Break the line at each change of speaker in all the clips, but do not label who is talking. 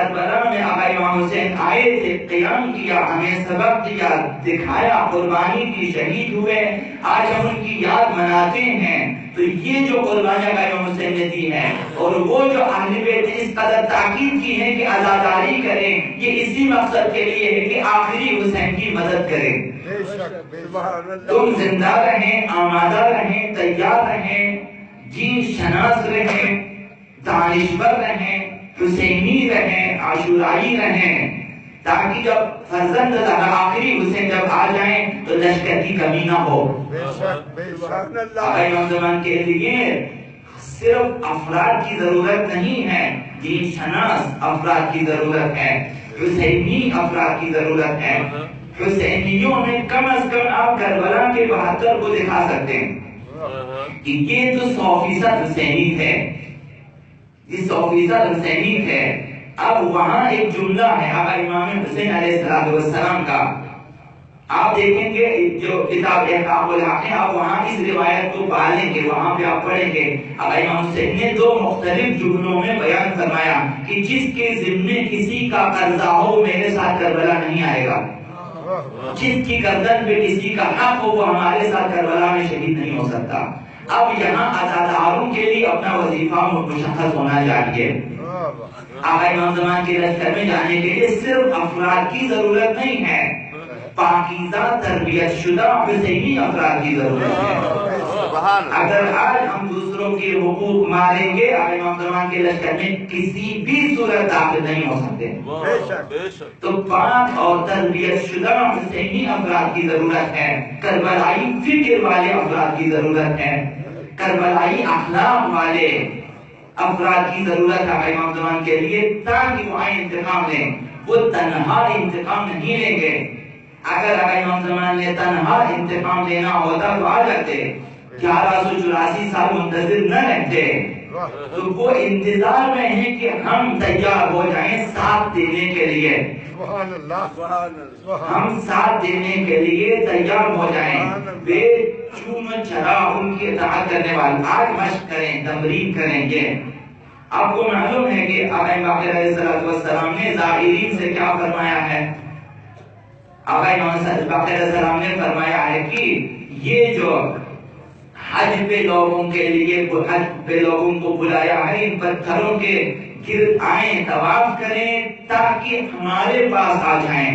کربلا میں آقا امام حسین آئے تھے، قیام کیا، ہمیں سبق دیا، دکھایا، قربانی دی، شہید ہوئے، آج ہم ان کی یاد مناتے ہیں۔ تو یہ جو قربانیاں آقا امام حسین نے دی ہیں اور وہ جو اہل بیت نے اس قدر تاکید کی ہے کہ عزاداری کریں، یہ اسی مقصد کے لیے ہے کہ آخری حسین کی مدد کریں۔ تم زندہ رہیں، آمادہ رہیں، تیار رہیں، دین شناس رہیں، دانشور رہیں، حسینی رہیں، عاشورائی رہیں، تاکہ جب فرزند آخری حسین جب آ جائیں تو لشکر کی کمی نہ ہو۔ آقا امام زمان کے لیے صرف افراد کی ضرورت نہیں ہے، دین شناس افراد کی ضرورت ہے، حسینی افراد کی ضرورت ہے۔ حسینیوں میں کم از کم آپ کربلا کے 72 کو دکھا سکتے ہیں کہ یہ تو 100% حسینی ہے، یہ 100% حسینی ہے۔ اب وہاں ایک جملہ ہے آقا امام حسین علیہ السلام کا، آپ دیکھیں گے جو کتاب احقاق الحق ہے، آپ وہاں اس روایت کو پالیں گے، وہاں پہ آپ پڑھیں گے، آقا امام حسین نے 2 مختلف جملوں میں بیان فرمایا کہ جس کے ذمے کسی کا قرضہ ہو میرے ساتھ کربلا نہیں آئے گا، جس کی گردن پہ کسی کا حق ہو وہ ہمارے ساتھ کربلا میں شہید نہیں ہو سکتا۔ اب یہاں عزاداروں کے لیے اپنا وظیفہ مشخص ہونا چاہیے۔ آقا امام زمان کے لشکر میں جانے کے لیے صرف افراد کی ضرورت نہیں ہے، پاکیزہ تربیت شدہ حسینی افراد کی ضرورت ہے۔ اگر آج ہم دوسروں کے حقوق ماریں گے، آقا امام زمان کے لشکر میں کسی بھی صورت داخل نہیں ہو سکتے۔ تو پاک اور تربیت شدہ حسینی افراد کی ضرورت ہے، کربلائی فکر والے افراد کی ضرورت ہے، کربلائی اخلاق والے افراد کی ضرورت ہے آقا امام زمان کے لیے، تاکہ وہ آئیں انتقام لیں۔ وہ تنہا انتقام نہیں لیں گے۔ اگر آقا امام زمان نے تنہا انتقام لینا ہوتا تو آ جاتے، 1184 سال منتظر نہ رہتے۔ تو وہ انتظار میں ہیں کہ ہم تیار ہو جائیں ساتھ دینے کے لیے، ہم ساتھ دینے کے لیے تیار ہو جائیں، بے چون و چرا ان کی اطاعت کرنے والے آج مشق کریں، تمرین کریں گے۔ آپ کو معلوم ہے کہ آقا باقر علیہ السلام نے زائرین سے کیا فرمایا ہے؟ آقا امام باقر علیہ السلام نے فرمایا ہے کہ یہ جو حج پہ لوگوں کے لیے حج پہ لوگوں کو بلایا ہے، ان پتھروں کے گرد آئیں، طواف کریں تاکہ ہمارے پاس آ جائیں۔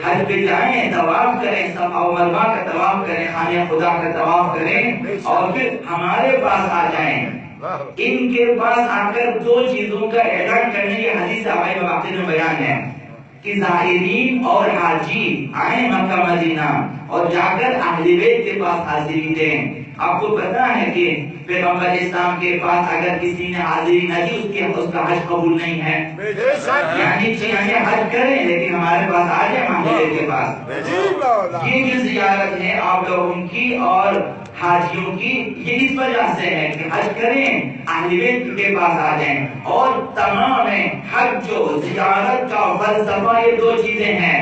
حج پہ جائیں، طواف کریں، صفا و مروہ کا طواف کریں، خانہ خدا کا طواف کریں اور پھر ہمارے پاس آ جائیں۔ ان کے پاس آ کر 2 چیزوں کا اعلان کرنے کی حدیث آقا باقر میں بیان ہے کہ زائرین اور حاجی آئیں مکہ مدینہ اور جا کر اہل بیت کے پاس حاضری دیں۔ آپ کو پتا ہے کہ پیغمبر اسلام کے پاس اگر کسی نے حاضری نہ دی اس کا حج قبول نہیں ہے، یعنی حج کریں لیکن ہمارے پاس آ جائیں اہل بیت کے پاس۔ یہ جو زیارت ہے آپ لوگوں کی اور حاجیوں کی، یہ اس وجہ سے ہے کہ حج کریں، اہل بیت کے پاس آ جائیں۔ اور تمام حج و زیارت کا فلسفہ یہ 2 چیزیں ہیں،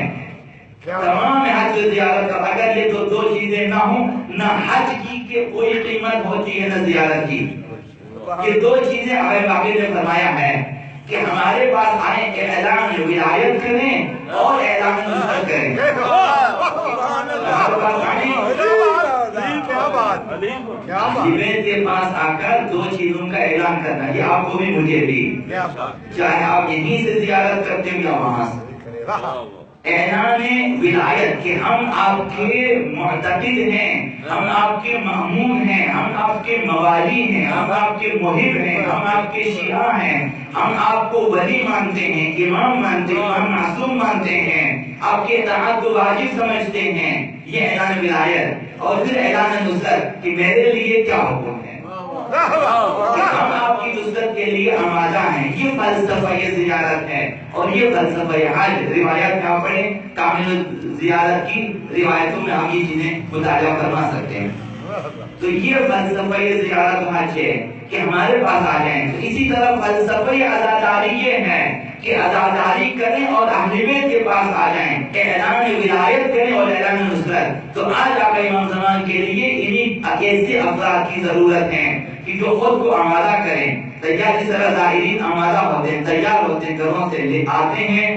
تمام حج و زیارت کا اگر یہ 2 چیزیں نہ ہوں، نہ حج کی کہ کوئی قیمت ہوتی ہے نہ زیارت کی۔ یہ 2 چیزیں آقا باقر نے فرمایا ہے کہ ہمارے پاس آئیں، اعلان ولایت کریں اور اعلان نصرت کریں۔ ہمارے پاس آئیں، بیت کے پاس آ کر 2 چیزوں کا اعلان کرنا، یہ آپ کو بھی مجھے بھی، چاہے آپ یہیں سے زیارت کرتے ہو یا وہاں سے۔ اعلان ولایت کہ ہم آپ کے معتقد ہیں، ہم آپ کے مأمون ہیں، ہم آپ کے موالی ہیں، ہم آپ کے محب ہیں، ہم آپ کے شیعہ ہیں، ہم آپ کو ولی مانتے ہیں، امام مانتے ہیں، ہم معصوم مانتے ہیں، آپ کے اطاعت کو واجب سمجھتے ہیں۔ یہ اعلان ولایت۔ اور پھر اعلان نصرت کہ میرے لیے کیا حکم ہے، ہم آپ کی نصرت کے لیے آمادہ ہیں۔ یہ فلسفہ یہ زیارت ہے اور یہ فلسفہ حج۔ روایات میں آپ پڑھیں کامل زیارت کی روایتوں میں ہم یہ چیزیں مطالعہ فرما سکتے ہیں۔ تو یہ فلسفہ یہ زیارت حج ہے کہ ہمارے پاس آ جائیں۔ اسی طرح فلسفہ عزاداری یہ ہے کہ عزاداری کریں اور اہل بیت کے پاس آ جائیں، اعلان ولایت کریں اور اعلان نصرت۔ تو آج آقا امام زمان کے لیے انہیں ایسے افراد کی ضرورت ہے کہ جو خود کو آمادہ کریں، تیار جس طرح زائرین آمادہ ہوتے ہیں، تیار ہوتے ہیں، گھروں سے لے آتے ہیں۔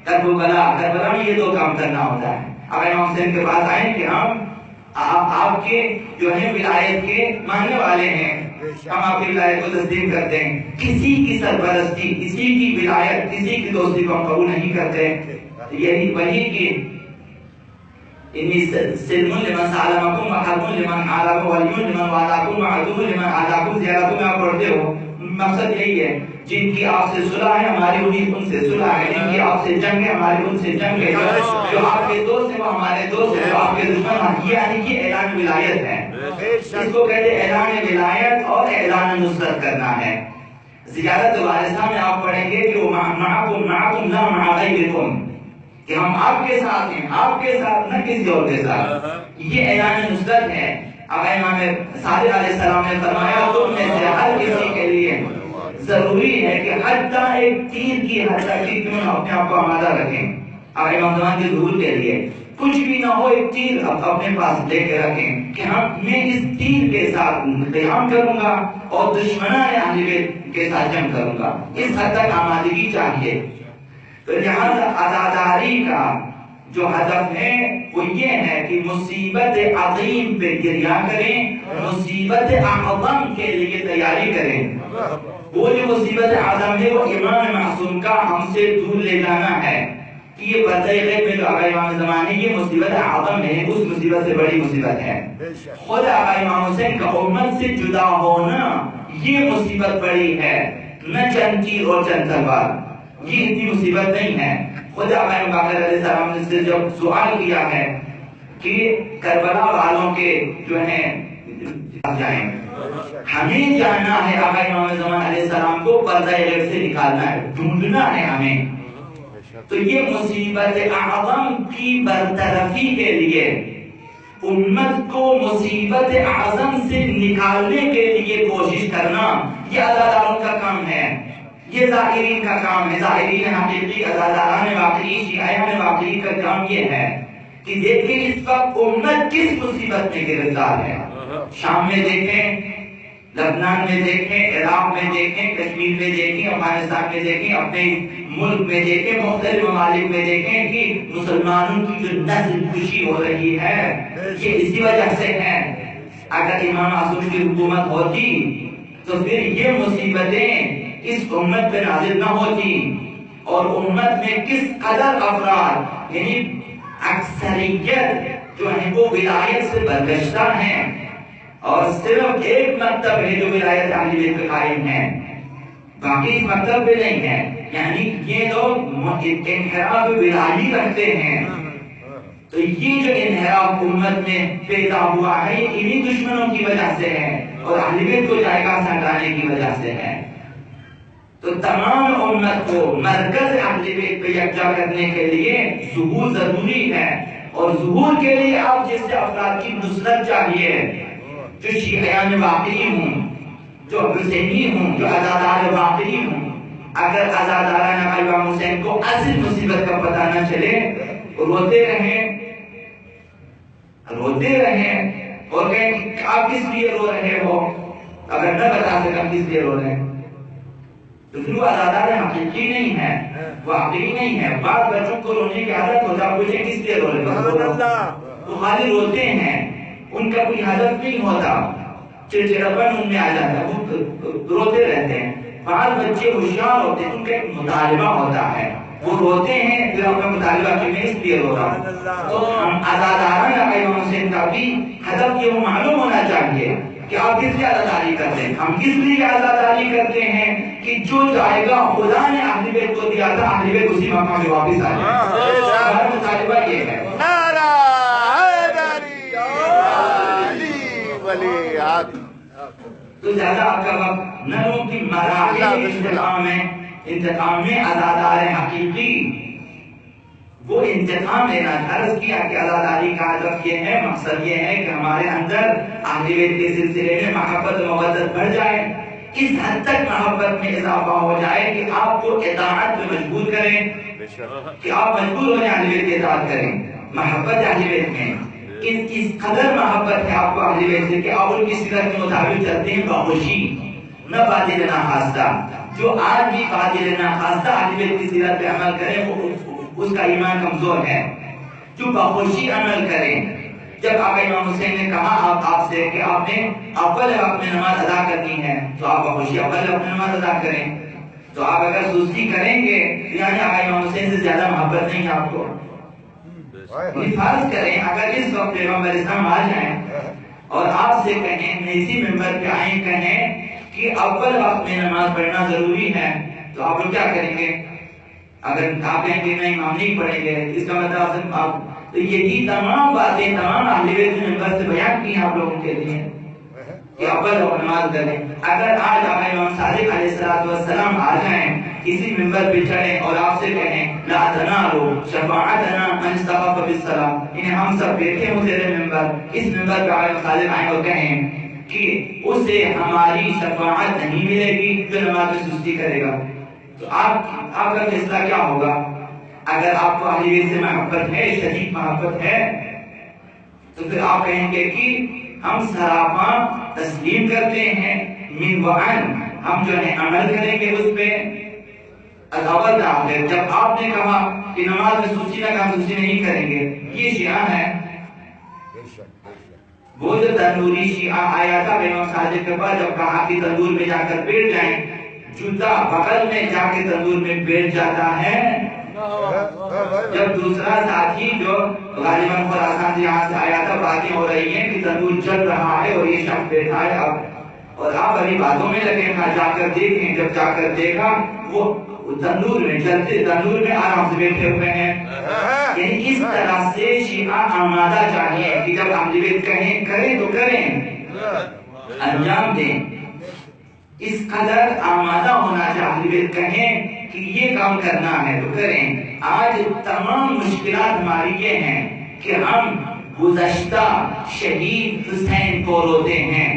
کربلا میں یہ دو کام کرنا ہوتا ہے۔ آقا امام حسین کے پاس آئیں کہ ہم آپ کے جو ہے ولایت کے ماننے والے ہیں، ہم آپ کی ولایت کو تسلیم کرتے ہیں، کسی کی سرپرستی، کسی کی ولایت، کسی کی دوستی کو ہم قبول نہیں کرتے۔ یہی وہی کہ انی سلم لمن سالمکم وحرب لمن عالم ولی لمن والاکم وعدو لمن عاداکم، زیارتوں میں آپ پڑھتے ہو، مقصد یہی ہے جن کی آپ سے صلح ہے ہماری ان سے صلح ہے، جن کی آپ سے جنگ ہے ہماری ان سے جنگ ہے، جو آپ کے دوست ہیں وہ ہمارے دوست ہیں، جو آپ کے دشمن ہیں۔ یعنی کہ اعلان ولایت ہے، اس کو کہتے ہیں اعلان ولایت اور اعلان نصرت کرنا ہے۔ زیارت وارثہ میں آپ پڑھیں گے کہ وہ معکم لا مع غیرکم، کہ ہم آپ کے ساتھ ہیں، آپ کے ساتھ نہ کسی اور کے ساتھ۔ یہ اعلان نصرت ہے۔ اب امام صادق علیہ السلام نے فرمایا تم میں سے ہر کسی کے لیے ضروری ہے کہ حتیٰ ایک تیر کی حد تک کیوں نہ اپنے آپ کو آمادہ رکھیں۔ اب امام زمان کے ظہور کے لیے کچھ بھی نہ ہو، ایک تیر اپنے پاس لے کے رکھیں کہ میں اس تیر کے ساتھ قیام کروں گا اور دشمنان اہل بیت کے ساتھ جنگ کروں گا۔ اس حد تک آمادگی چاہیے۔ تو لہذا عزاداری کا جو ہدف ہے وہ یہ ہے کہ مصیبت عظیم پہ گریہ کریں، مصیبت اعظم کے لیے تیاری کریں۔ وہ جو مصیبت اعظم ہے وہ امام معصوم کا ہم سے دور لے جانا ہے کہ یہ پردہ غیب میں جو آقا امام زمان ہے یہ مصیبت اعظم ہے، اس مصیبت سے بڑی مصیبت ہے۔ خود آقا امام حسین کا امت سے جدا ہونا یہ مصیبت بڑی ہے، نہ چند تیر اور چند تلوار، یہ اتنی مصیبت نہیں ہے۔ خود آقا امام باقر علیہ السلام نے سے جب سوال کیا ہے کہ کربلا والوں کے جو ہیں جائیں، ہمیں جاننا ہے آقا امام زمان علیہ السلام کو پردہ غیب سے نکالنا ہے، ڈھونڈنا ہے ہمیں۔ تو یہ مصیبت اعظم کی برطرفی کے لیے، امت کو مصیبت اعظم سے نکالنے کے لیے کوشش کرنا، یہ عزاداروں کا کام ہے، یہ ظاہرین کا کام ہے۔ ظاہرین حقیقی، عزاداران واقعی، شیعیان واقعی کا کام یہ ہے کہ دیکھیں اس وقت امت کس مصیبت میں گرفتار ہے۔ شام میں دیکھیں، لبنان میں دیکھیں، عراق میں دیکھیں، کشمیر میں دیکھیں، افغانستان میں دیکھیں، اپنے ملک میں دیکھیں، مختلف ممالک میں دیکھیں کہ مسلمانوں کی جو نسل کشی ہو رہی ہے یہ اسی وجہ سے ہے۔ اگر امام معصوم کی حکومت ہوتی تو پھر یہ مصیبتیں اس امت پہ نازل نہ ہوتی، اور امت میں کس قدر افراد یعنی اکثریت جو ہیں وہ ولایت سے برگشتہ ہیں، اور صرف ایک مکتب ہے جو ولایت اہل بیت پہ قائم ہے، باقی اس مکتب پہ نہیں ہے۔ یعنی یہ لوگ انحراف ولایی رکھتے ہیں۔ تو یہ جو انحراف امت میں پیدا ہوا ہے یہ انہی دشمنوں کی وجہ سے ہے اور اہل بیت کو جائگہ سے ہٹانے کی وجہ سے ہے۔ تو تمام امت کو مرکز اہل بیت پہ یکجا کرنے کے لیے ظہور ضروری ہے، اور ظہور کے لیے آپ جس سے افراد کی نصرت چاہیے، جو شیعیان واقعی ہوں، جو حسینی ہوں، جو عزادار واقعی ہوں۔ اگر عزاداران امام حسین کو اصل مصیبت کا پتہ نہ چلے، روتے رہیں اور کہیں کہ آپ کس لیے رو رہے ہو، اگر نہ بتا سکیں کس لیے رو رہے ہیں تو پھر وہ عزادار حقیقی نہیں ہے، واقعی نہیں ہے۔ بعض بچوں کو رونے کی عادت ہوتا ہے، پوچھیں کس لیے رو رہے ہیں، وہ خالی روتے ہیں، ان کا کوئی ہدف نہیں ہوتا، چڑچڑاپن ان میں آ جاتا ہے، وہ روتے رہتے ہیں۔ بعض بچے ہوشیار ہوتے ہیں، ان کا ایک مطالبہ ہوتا ہے، وہ روتے ہیں پھر اپنا مطالبہ کہ میں اس لیے رو رہا ہوں۔ تو ہم عزاداران امام حسین کا بھی ہدف یہ معلوم ہونا چاہیے کہ آپ کس لیے عزاداری کرتے ہیں۔ ہم کس لیے عزاداری کرتے ہیں کہ جو جائگہ خدا نے اہل بیت کو دیا تھا، اہل بیت اسی مقام میں واپس آ جائے۔ ہمارا مطالبہ یہ ہے۔
نعرہ حیدری علی ولی عہد۔
تو زیادہ آپ کا وقت نہ لوں کہ مراحل انتقام میں عزادار حقیقی وہ انتقام لینا۔ عرض کیا کہ عزاداری کا ہدف یہ ہے، مقصد یہ ہے کہ ہمارے اندر اہل بیت کے سلسلے میں محبت و مودت بڑھ جائے، اس حد تک محبت میں اضافہ ہو جائے کہ آپ کو اطاعت میں مجبور کریں، کہ آپ مجبور ہو جائیں اہل بیت کی اطاعت کریں۔ محبت اہل بیت میں اس قدر محبت ہے آپ کو اہل بیت سے کہ آپ ان کی سیرت کے مطابق چلتے ہیں بخوشی، نہ باطل ناخواستہ۔ جو آج بھی باطل ناخواستہ اہل بیت کی سیرت پہ عمل کریں وہ اس کا ایمان کمزور ہے۔ جو بخوشی عمل کریں، جب آقا امام حسین نے کہا آپ سے کہ آپ نے اول وقت میں نماز ادا کرنی ہے تو آپ بخوشی اول وقت میں نماز ادا کریں۔ تو آپ اگر سستی کریں گے یعنی آقا امام حسین سے زیادہ محبت نہیں ہے آپ کو۔ فرض کریں اگر اس وقت پیغمبر اسلام آ جائیں اور آپ سے کہیں، اسی ممبر پہ آئیں، کہیں کہ اول وقت میں نماز پڑھنا ضروری ہے، تو آپ لوگ کیا کریں گے؟ اگر آپ کہیں گے نہیں ہم نہیں پڑھیں گے، اس کا مطلب آپ تو یہی تمام باتیں تمام اہل بیت نے ممبر سے بیان کی آپ لوگوں کے لیے کہ اول وقت نماز کریں۔ اگر آج آقا امام صادق علیہ السلام آ جائیں، اسی ممبر پہ چڑھیں اور آپ سے کہیں لا تنالوا شفاعتنا من استخف بالصلاۃ، انہیں ہم سب بیٹھے ہوں تیرے ممبر، اس ممبر پہ آقا امام صادق آئیں اور کہیں کہ اسے ہماری شفاعت نہیں ملے گی جو نماز میں سستی کرے گا، تو آپ کا فیصلہ کیا ہوگا؟ اگر آپ کو اہل بیت سے محبت ہے، شدید محبت ہے، تو پھر آپ کہیں گے کہ ہم سراپاں تسلیم کرتے ہیں من وعن، ہم جو ہے عمل کریں گے اس پہ عداوت آخر۔ جب آپ نے کہا کہ نماز میں سستی نہ کہا سستی نہیں کریں گے، یہ شیعہ ہے۔ وہ جو تندوری شیعہ آیا تھا امام صادق کے پاس، جب کہا کہ تندور میں جا کر بیٹھ جائیں، جوتا بغل میں جا کے تندور میں بیٹھ جاتا ہے۔ جب دوسرا ساتھی جو غالباً خراسان یہاں سے آیا تھا، باتیں ہو رہی ہیں کہ تندور چل رہا ہے اور یہ شخص بیٹھا ہے اور آپ ابھی باتوں میں لگے ہیں، جا کر دیکھیں۔ جب جا کر دیکھا وہ تندور میں چلتے تندور میں آرام سے بیٹھے ہوئے ہیں۔ یعنی اس طرح سے شیعہ آمادہ چاہیے کہ جب اہل بیت کہیں کریں تو کریں، انجام دیں۔ اس قدر آمادہ ہونا چاہیے، کہیں کہ یہ کام کرنا ہے تو کریں۔ آج تمام مشکلات ہماری یہ ہیں کہ ہم گزشتہ شہید حسین کو روتے ہیں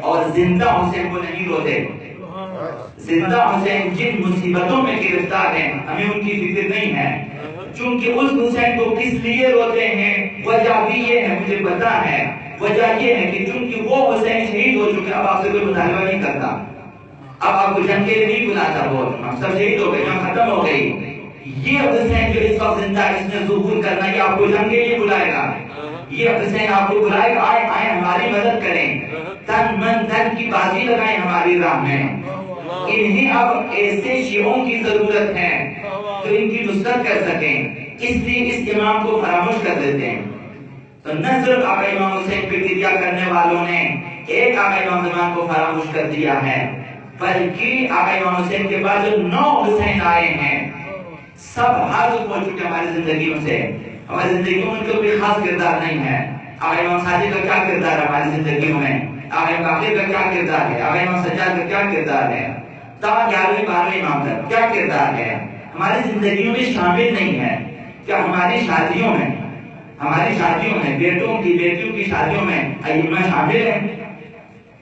اور زندہ حسین کو نہیں روتے۔ زندہ حسین جن مصیبتوں میں گرفتار ہیں ہمیں ان کی فکر نہیں ہے، چونکہ اس حسین کو کس لیے روتے ہیں وجہ بھی یہ ہے، مجھے پتا ہے۔ وجہ یہ ہے کہ چونکہ وہ حسین شہید ہو چکے، اب آپ سے کوئی مطالبہ نہیں کرتا، اب آپ کو جنگ کے لیے نہیں بلاتا، وہ ہم سب شہید ہو گئے، جنگ ختم ہو گئی۔ یہ حسین جو اس وقت زندہ ہے، اس نے ظہور کرنا، یہ آپ کو جنگ کے لیے بلائے گا، یہ حسین آپ کو بلائے گا، آئے آئے ہماری مدد کریں، تن من دھن کی بازی لگائیں ہماری راہ میں۔ انہیں اب ایسے شیعوں کی ضرورت ہے جو ان کی نصرت کر سکیں، اس لیے اس امام کو فراموش کر دیتے ہیں۔ تو نہ صرف آقا امام حسین پہ گریہ کرنے والوں نے ایک آقا امام زمان کو فراموش کر دیا ہے، بلکہ آقا امام حسین کے بعد جو 9 حسین آئے ہیں سب حاضر ہو چکے ہماری زندگیوں سے۔ ہماری زندگیوں میں کوئی خاص کردار نہیں ہے۔ آقا امام صادق کا کیا کردار ہے ہماری زندگیوں میں؟ آقا امام باقر کا کیا کردار ہے؟ آقا امام سجاد کا کیا کردار ہے؟ تا 11ویں 12ویں امام تک کیا کردار ہے؟ ہماری زندگیوں میں شامل نہیں ہے۔ کیا ہماری شادیوں میں بیٹوں کی بیٹیوں کی شادیوں میں ائمہ شامل ہیں؟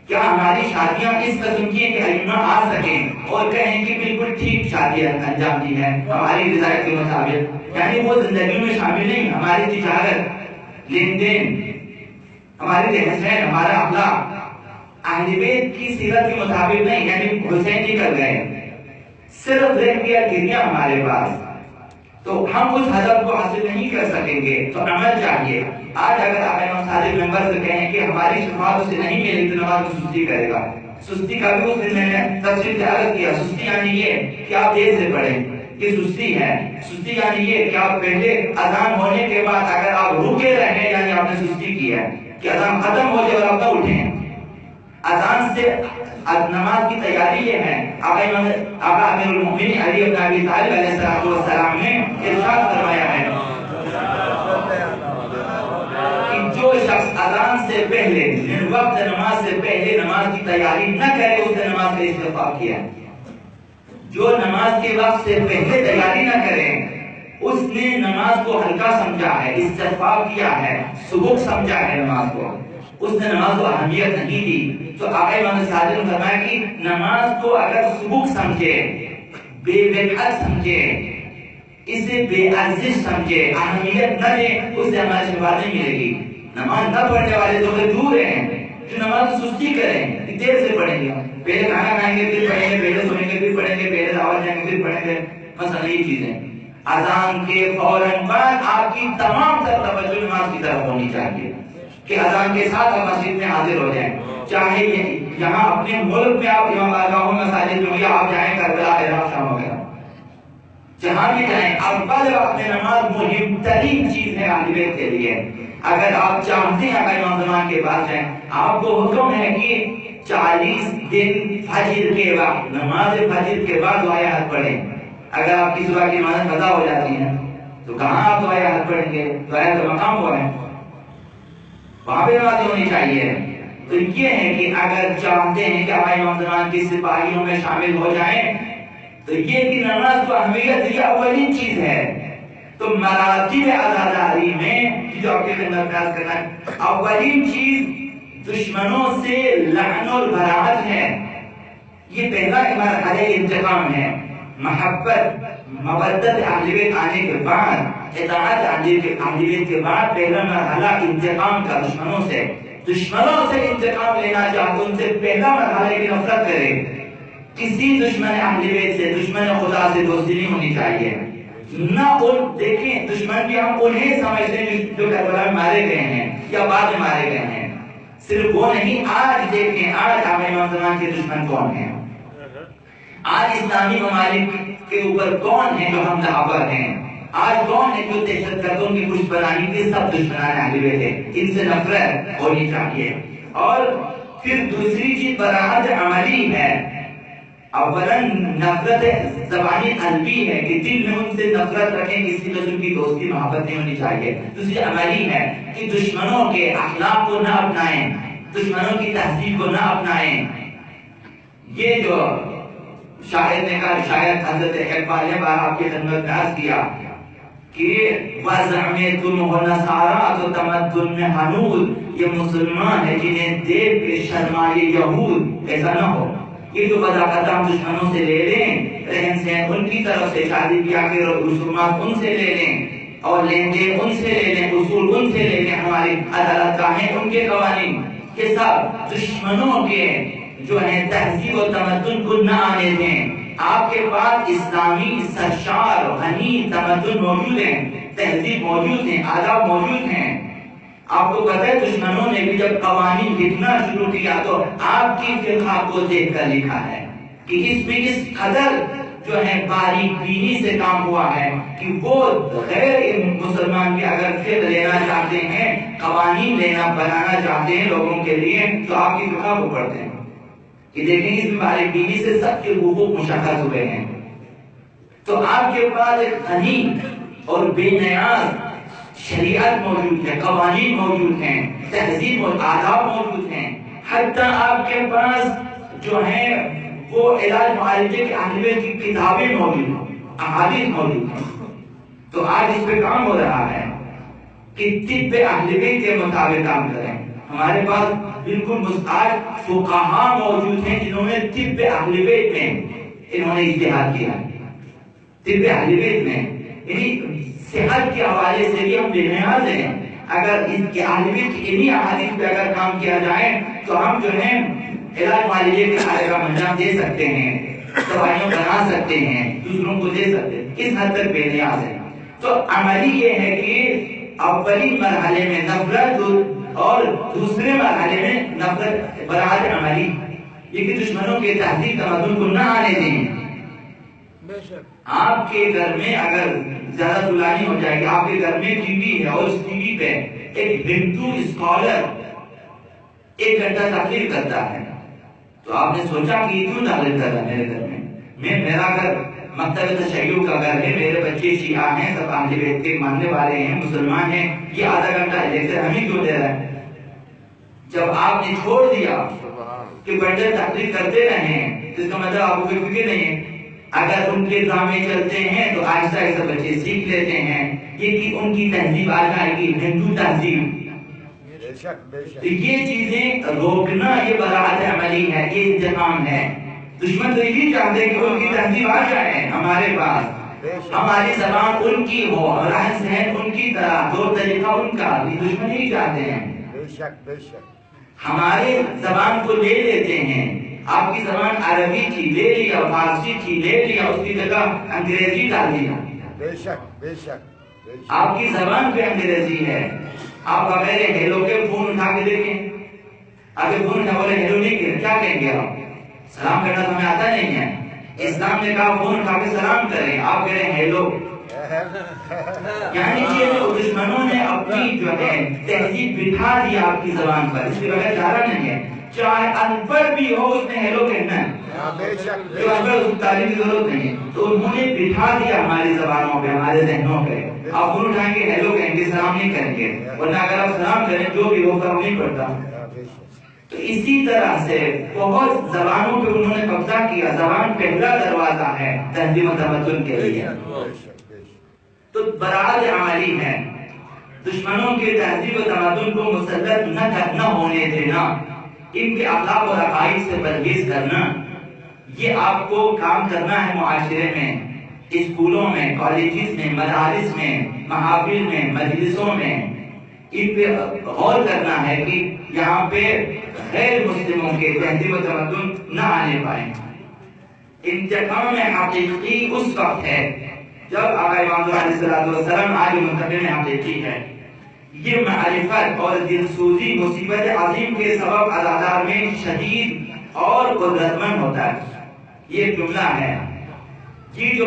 کیا ہماری شادیاں اس قسم کی ہیں کہ ائمہ آ سکیں اور کہیں کہ بالکل ٹھیک شادی انجام دی ہے ہماری رضایت کے مطابق؟ یعنی وہ زندگیوں میں شامل نہیں۔ ہماری تجارت، لین دین، ہماری رہن، ہمارا اخلاق اہل بیت کی سیرت کے مطابق نہیں، یعنی حسین نکل گئے، صرف رہ گیا گریہ ہمارے پاس، تو ہم اس ہدف کو حاصل نہیں کر سکیں گے۔ تو عمل چاہیے۔ آج اگر آقا امام صادق ممبر سے کہیں کہ ہماری شفاعت اسے نہیں ملے گی تو نماز میں سستی کرے گا۔ سستی کا بھی اس دن میں نے تفصیل سے عرض کیا۔ سستی یعنی یہ کہ آپ دیر سے پڑھیں، یہ سستی ہے۔ سستی یعنی یہ کہ آپ پہلے اذان ہونے کے بعد اگر آپ رکے رہیں یعنی آپ نے سستی کی ہے، کہ اذان ختم ہو جائے اور آپ نہ اٹھیں۔ اذان سے نماز کی تیاری یہ ہے۔ آقا امیر المؤمنین علی بن ابی طالب علیہ السلام نے ارشاد فرمایا ہے کہ جو شخص اذان سے پہلے وقت نماز سے پہلے نماز کی تیاری نہ کرے اس نے نماز کا استغفار کیا۔ جو نماز کے وقت سے پہلے تیاری نہ کرے اس نے نماز کو ہلکا سمجھا ہے، استغفار کیا ہے، سبق سمجھا ہے نماز کو۔ اس نے نماز کو اہمیت نہیں دی. تو آقا امام صادق نے فرمایا کہ نماز کو اگر سبک سمجھے، بے بدعت سمجھے، اسے بے ارزش سمجھے، اہمیت نہ دے، اس سے ہماری شفاعت نہیں ملے گی. نماز نہ پڑھنے والے تو دور ہیں، جو نماز سستی کریں، دیر سے پڑھیں گے، پہلے کھانا کھائیں گے پھر پڑھیں گے، پہلے سوئیں گے پھر پڑھیں گے، پہلے دعوت جائیں گے پھر پڑھیں گے. مثلا یہ چیزیں اذان کے فوراً بعد آپ کی تمام تر توجہ نماز کی طرف ہونی چاہیے کہ اذان کے ساتھ آپ مسجد میں حاضر ہو جائیں. چاہے یہاں اپنے ملک میں آپ امام بارگاہوں مساجد میں آپ جائیں، کربلا، عراق، شام وغیرہ جہاں بھی جائیں، اول وقت میں نماز مہم ترین چیز ہے اہل بیت کے لیے. اگر آپ چاہتے ہیں اگر امام زمان کے پاس جائیں، آپ کو حکم ہے کہ 40 دن فجر کے وقت، نماز فجر کے بعد دعائے حد پڑھیں. اگر آپ کی صبح کی نماز قضا ہو جاتی ہے تو کہاں آپ دعائے حد پڑھیں گے؟ دعائے کا مقام ہوا ہے، وہاں پہ نماز ہونی چاہیے. تو یہ ہے کہ اگر چاہتے ہیں کہ ہمارے امام زمان کی سپاہیوں میں شامل ہو جائیں تو یہ کہ نماز کو اہمیت یہ اولین چیز ہے. تو مراتب عزاداری میں جو آپ کے خدمت پیاس کرنا ہے، اولین چیز دشمنوں سے لعن اور براءت ہے. یہ پہلا مرحلہ انتقام ہے. محبت مودت اہل بیت آنے کے بعد، اطاعت اہل بیت کے بعد پہلا مرحلہ انتقام کا دشمنوں سے انتقام لینا چاہتے، ان سے پہلا مرحلہ کی نفرت کرے. کسی دشمن اہل بیت سے، دشمن خدا سے دوستی نہیں ہونی چاہیے. نہ دیکھیں دشمن بھی ہم انہیں سمجھتے ہیں جو کربلا میں مارے گئے ہیں یا بعد میں مارے گئے ہیں. صرف وہ نہیں، آج دیکھیں آج ہمیں امام زمان کے دشمن کون ہیں، آج اسلامی ممالک کے اوپر کون ہیں جو حملہ آور ہیں، آج کون ہے جو دہشت گردوں کی کچھ بنانی کے سب دشمنان اہل بیت ہیں. ان سے نفرت ہونی چاہیے. اور پھر دوسری چیز براءت عملی ہے. اولا نفرت زبانی قلبی ہے کہ دل میں ان سے نفرت رکھیں، کسی قسم کی دوستی محبت نہیں ہونی چاہیے. دوسری عملی ہے کہ دشمنوں کے اخلاق کو نہ اپنائیں، دشمنوں کی تہذیب کو نہ اپنائیں. یہ جو شاعر نے کہا، شاید حضرت اقبال نے بار آپ کی خدمت میں عرض کیا کہ وضع میں تم ہو نصارا تو تمدن میں ہنود، یہ مسلمان ہے جنہیں دیکھ کے شرمائے یہود. ایسا نہ ہو. یہ جو وضاحت ہم دشمنوں سے لے لیں، رہن سہن ان کی طرف سے، شادی بیاہ کے رسومات ان سے لے لیں اور لین دین ان سے لے لیں، اصول ان سے لے لیں، ہماری عدالت گاہیں ان کے قوانین، یہ سب دشمنوں کے جو ہے تہذیب و تمدن کو نہ آنے دیں. آپ کے پاس اسلامی سرشار غنی تمدن موجود ہیں، تہذیب موجود ہیں، آداب موجود ہیں. آپ کو پتہ ہے دشمنوں نے بھی جب قوانین لکھنا شروع کیا تو آپ کی فقہ کو دیکھ کر لکھا ہے کہ اس میں اس قدر جو ہے باریک بینی سے کام ہوا ہے کہ وہ غیر مسلمان بھی اگر فقہ لینا چاہتے ہیں، قوانین بنانا چاہتے ہیں لوگوں کے لیے، تو آپ کی فقہ کو پڑھتے ہیں کہ دیکھیں اس میں باریک بینی سے سب کے حقوق مشخص ہوئے ہیں. تو آپ کے پاس ایک غنی اور بے نیاز شریعت موجود ہے، قوانین موجود ہیں، تہذیب اور آداب موجود ہیں. حتیٰ آپ کے پاس جو ہے وہ علاج معالجے کے اہل بیت کی کتابیں موجود ہیں، احادیث موجود ہیں. تو آج اس پہ کام ہو رہا ہے کہ طب اہل بیت کے مطابق کام کریں. ہمارے پاس بالکل آج فقہا موجود ہیں جنہوں نے طب اہل بیت میں انہوں نے اجتہاد کیا. طب اہل بیت میں یعنی صحت کے حوالے سے بھی ہم بے نیاز ہیں. اگر اس کے اہل بیت کی انہی احادیث پہ اگر کام کیا جائے تو ہم جو ہے علاج معالجے کے سارے کا انجام دے سکتے ہیں، دوائیاں بنا سکتے ہیں، دوسروں کو دے سکتے ہیں. اس حد تک بے نیاز ہے. تو عملی یہ ہے کہ اولین مرحلے میں نفرت اور دوسرے مرحلے میں نفرت براءت عملی، یہ کہ دشمنوں کے تہذیب تمدن کو نہ آنے دیں. آپ کے گھر میں اگر زیادہ طولانی ہو جائے گی، آپ کے گھر میں ٹی وی ہے اور اس ٹی وی پہ ایک ہندو اسکالر 1 گھنٹہ تقریر کرتا ہے، تو آپ نے سوچا کہ کیوں تقریر کر رہا ہے میرے گھر میں؟ میرا گھر مکتب تشیع کا گھر ہے، میرے بچے شیعہ ہیں، سب اہل بیت کے ماننے والے ہیں، مسلمان ہیں، یہ آدھا گھنٹہ لیکچر ہمیں کیوں دے رہا ہے؟ جب آپ نے چھوڑ دیا کہ بندے تقریر کرتے رہیں تو اس کا مطلب آپ کو کوئی فکر نہیں ہے. اگر ان کے ڈرامے چلتے ہیں تو آہستہ آہستہ بچے سیکھ لیتے ہیں. یہ کہ ان کی تہذیب آ جائے گی، ہندو تہذیب. تو یہ چیزیں روکنا یہ براعت عملی ہے، یہ انتقام ہے۔ دشمن تو یہی چاہتے ہیں کہ ان کی تہذیب آ جائے ہمارے پاس، ہماری زبان ان کی ہو اور رہن سہن ان کی طرح، طور طریقہ ان کا، یہ دشمن یہی چاہتے ہیں۔ ہمارے زبان کو لے لیتے ہیں، آپ کی زبان عربی تھی لے لیا، فارسی تھی لے لیا، اس کی جگہ انگریزی ڈال دیا۔ آپ کی زبان پہ انگریزی ہے۔ آپ اگر ہیلو کے فون اٹھا کے دیکھیں، اگر فون اٹھا بولے ہیلو نہیں کیا، کیا کہیں گے آپ؟ سلام کرنا تو ہمیں آتا نہیں ہے۔ اسلام نے کہا فون اٹھا کے سلام کریں، آپ کہہ رہے ہیں ہیلو۔ یعنی یہ جو دشمنوں نے اپنی جو ہے تہذیب بٹھا دی آپ کی زبان پر، اس کے بغیر چارہ نہیں ہے۔ چاہے ان پڑھ بھی ہو اس نے ہیلو کہنا ہے، جو ان پڑھ اس تعلیم کی ضرورت نہیں ہے، تو انہوں نے بٹھا دیا ہماری زبانوں پہ، ہمارے ذہنوں پہ۔ آپ فون اٹھائیں گے ہیلو کہیں گے، سلام نہیں کریں گے، ورنہ اگر آپ سلام کریں جو بھی ہو فرق نہیں پڑتا۔ تو اسی طرح سے بہت زبانوں پہ انہوں نے قبضہ کیا۔ زبان پہلا دروازہ ہے تہذیب و تمدن کے لیے، تو براعت عملی ہے۔ دشمنوں کے تہذیب و تمدن کو مسلط نہ ہونے دینا، ان کے اخلاق اور عقائد سے پرہیز کرنا، یہ آپ کو کام کرنا ہے معاشرے میں، اسکولوں میں، کالجز میں، مدارس میں، محافل میں، مجلسوں میں۔ ان پہ غور کرنا ہے کہ یہاں پہ غیر مسلموں کے تہذیب و تمدن نہ آنے پائیں۔ انتقام حقیقی اس وقت ہے جب آقا امام علیہ السلام آج منتقم حقیقی ہے۔ یہ معرفت اور دلسوزی مصیبت عظیم کے سبب عزادار میں شدید اور قدرتمند ہوتا ہے۔ یہ جملہ ہے، یہ جو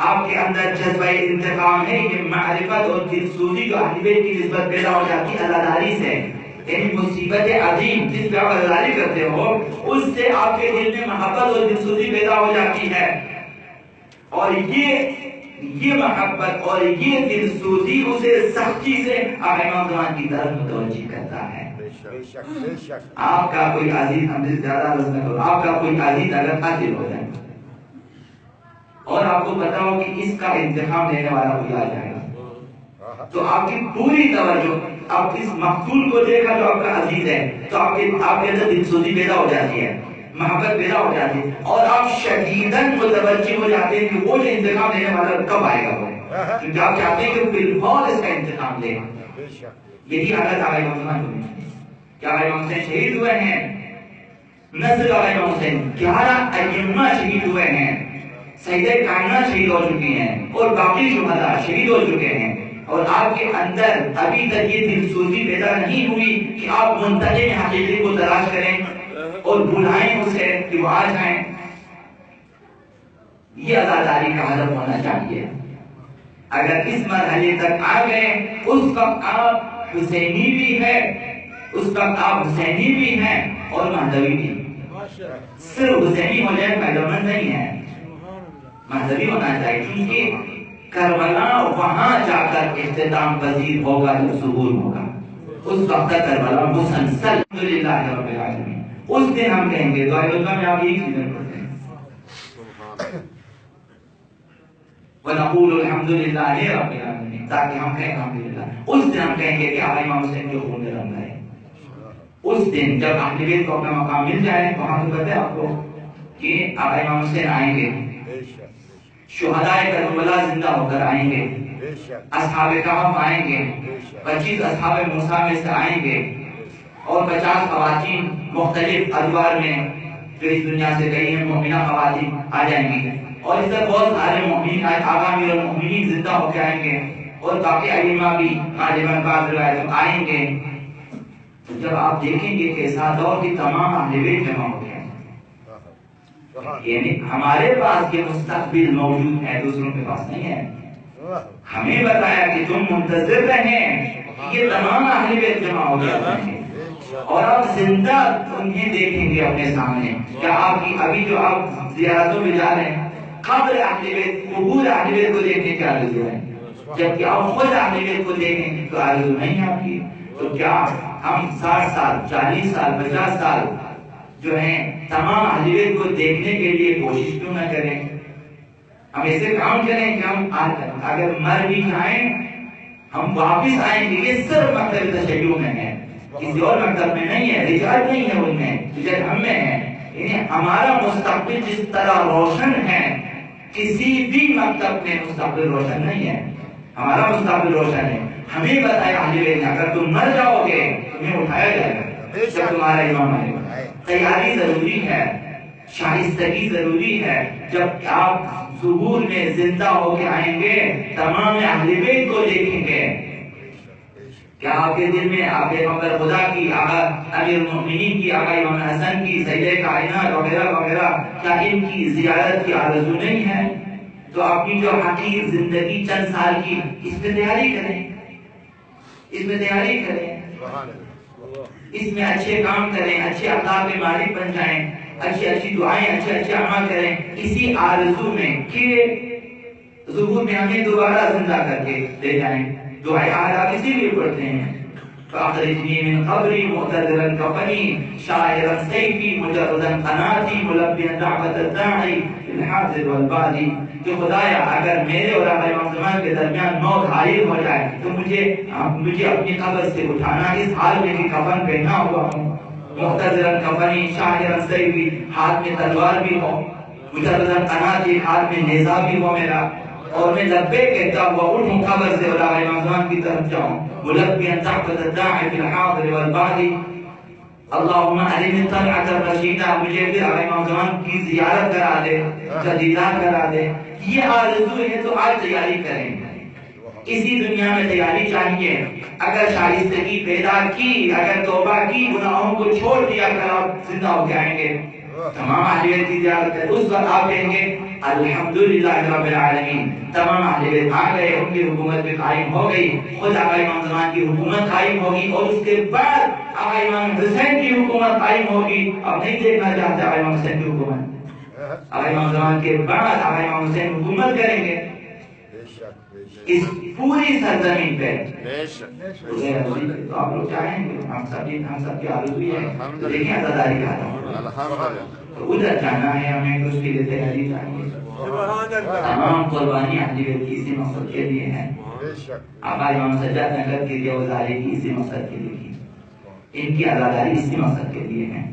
آپ کے اندر جذبہ انتقام ہے، یہ معرفت اور دلسوزی جو اہل بیت کی نسبت پیدا ہو جاتی ہے عزاداری سے، یعنی مصیبت عظیم جس پہ آپ عزاداری کرتے ہو، اس سے آپ کے دل میں محبت اور دلسوزی پیدا ہو جاتی ہے، اور یہ محبت اور یہ دلسوزی اسے سختی سے امام زمان کی طرف متوجہ کرتا ہے۔ آپ کا کوئی عزیز، ہم سے زیادہ عرض نہ کرو، آپ کا کوئی عزیز اگر قاتل ہو جائے اور آپ کو پتا ہو کہ اس کا انتقام لینے والا کوئی آ جائے گا، تو آپ کی پوری توجہ، آپ اس مقتول کو دیکھا جو آپ کا عزیز ہے، تو آپ کے اندر دلسوزی پیدا ہو جاتی ہے، محبت پیدا ہو جاتی ہے، اور آپ شدیداً متوجہ ہو جاتے ہیں کہ وہ جو انتقام لینے والا کب آئے گا، وہ کیونکہ آپ چاہتے ہیں کہ بالفعل اس کا انتقام لے۔ یہی حالت آقا امام زمان کو ہے کہ آقا امام حسین شہید ہوئے ہیں، نسل آقا امام حسین 11 ائمہ شہید ہوئے ہیں، سیدہ کائنات شہید ہو چکی ہیں، اور باقی شہداء شہید ہو چکے ہیں، اور آپ کے اندر ابھی تک یہ دلسوزی پیدا نہیں ہوئی کہ آپ منتقم حقیقی کو تلاش کریں اور بلائیں اسے کہ وہ آ جائیں۔ یہ عزاداری کا ہدف ہونا چاہیے۔ اگر اس مرحلے تک آ گئے، اس وقت آپ حسینی بھی ہے، اس وقت آپ حسینی بھی ہیں اور مہدوی بھی۔ صرف حسینی ہو جائے فائدہ مند نہیں ہے، مہدوی ہونا چاہیے، کیونکہ کربلا وہاں جا کر اختتام پذیر ہوگا جب ظہور ہوگا۔ اس وقت تک کربلا مسلسل الحمدللہ رب العالمین۔ اس دن ہم کہیں گے، دعائے لطفہ میں آپ ایک چیزیں پڑھتے ہیں، وَنَقُولُ الْحَمْدُ لِلَّهِ رَبِّ الْعَالَمِينَ، تاکہ ہم کہیں الحمدللہ۔ اس دن ہم کہیں گے کہ آقا امام حسین جو خون رنگ ہے، اس دن جب اہل بیت کو اپنا مقام مل جائے، وہاں تو پتہ ہے آپ کو کہ آقا امام حسین آئیں گے، شہداء کربلا زندہ ہو کر آئیں گے، اصحاب کہف آئیں گے، 25 اصحاب موسیٰ میں سے آئیں گے، اور 50 خواتین مختلف ادوار میں جو اس دنیا سے گئی ہیں مومنہ خواتین آ جائیں گی، اور اس طرح بہت سارے مومنین آقا امیر المومنین زندہ ہو کے آئیں گے، اور باقی ائمہ بھی غالباً بعض روایت آئیں گے۔ جب آپ دیکھیں گے کہ ساتھ دور کی تمام اہل بیت جمع ہو گئے، یعنی ہمارے پاس یہ مستقبل موجود ہے، دوسروں کے پاس نہیں ہے۔ ہمیں بتایا کہ تم منتظر رہیں، یہ تمام اہل بیت جمع ہو گئے، اور آپ زندہ انہیں دیکھیں گے اپنے سامنے۔ کیا آپ کی ابھی جو آپ زیارتوں میں جا رہے ہیں، قبر اہل بیت، قبور اہل بیت کو دیکھنے کی آرزو ہے، جبکہ آپ خود اہل بیت کو دیکھیں تو آرزو نہیں آپ کی۔ تو کیا ہم 60 سال 40 سال 50 سال جو ہیں تمام اہل بیت کو دیکھنے کے لیے کوشش کیوں نہ کریں؟ ہم ایسے کام کریں کہ ہم اگر مر بھی جائیں ہم واپس آئیں گے. یہ صرف مکتب تشیع میں ہے, کسی اور مکتب میں نہیں ہے. رجال نہیں ہے ان میں, رجال ہم میں ہے. یعنی ہمارا مستقبل جس طرح روشن ہے, کسی بھی مکتب میں مستقبل روشن نہیں ہے. ہمارا مستقبل روشن ہے. ہمیں بتایا اہل بیت نے, اگر تم مر جاؤ گے تمہیں اٹھایا جائے گا جب تمہارا امام آئے گا. تیاری ضروری ہے, شائستگی ضروری ہے. جب آپ ظہور میں زندہ ہو کے آئیں گے, تمام اہل بیت کو دیکھیں گے. کیا آپ کے دل میں آپ پیغمبر خدا کی, آقا امیر المؤمنین کی, آقا امام حسن کی, سید کائنات وغیرہ وغیرہ, کیا ان کی زیارت کی آرزو نہیں ہے؟ تو اپنی جو حقیر زندگی چند سال کی, اس میں تیاری کریں, اس میں تیاری کریں, اس میں اچھے کام کریں, اچھے اخلاق کے مالک بن جائیں, اچھی اچھی دعائیں, اچھے اچھے اعمال کریں, اسی آرزو میں کہ ظہور میں ہمیں دوبارہ زندہ کر کے لے جائیں. دعائیں آپ اسی لیے پڑھتے ہیں. فأخرجني من قبري معتذرا كفني شاعرا سيفي مجردا قناتي ملبيا دعوة الداعي في الحاضر والبادي. کہ خدایا اگر میرے اور آقا امام زمان کے درمیان موت حائل ہو جائے تو مجھے اپنی قبر سے اٹھانا, اس حال میں کہ کفن پہنا ہوا ہوں. معتذرا کفنی شاعرا سیفی, ہاتھ میں تلوار بھی ہو, مجردا قناتی, ہاتھ میں نیزہ بھی ہو میرا, اور میں لبے کہتا ہوا اٹھوں قبر سے اور آقا امام زمان کی طرف جاؤں. ملبيا دعوة الداعي في الحاضر والبادي. اللهم علم طلعت الرشیدہ, مجھے پھر آقا امام زمان کی زیارت کرا دے, کا دیدار کرا دے. یہ آرزو ہے تو آج تیاری کریں. اسی دنیا میں تیاری چاہیے. اگر شائستگی پیدا کی, اگر توبہ کی, گناہوں کو چھوڑ دیا کر آپ زندہ ہو کے آئیں گے, تمام اہل بیت کی زیارت کریں. اس وقت آپ کہیں گے الحمدللہ رب العالمین, تمام اہل بیت آ گئے, ان کی حکومت بھی قائم ہو گئی, خود آقا امام زمان کی حکومت قائم ہوگی, اور اس کے بعد آقا امام حسین کی حکومت قائم ہوگی. اب نہیں دیکھنا چاہتے آقا امام حسین کی حکومت, آقا امام زمان کے بعد آقا امام حسین حکومت کریں گے اس پوری سرزمین پہ. تو آپ لوگ چاہیں گے, ہم سب کی آرزو ہے, تو دیکھیں عزاداری کا تو ادھر جانا ہے ہمیں, تو اس کے لیے تیاری چاہیے. تمام قربانی اہل بیت کی اسی مقصد کے لیے ہے. آقا امام سجاد نگر کی دیوزاری کی اسی مقصد کے لیے کی, ان کی عزاداری اسی مقصد کے لیے ہے.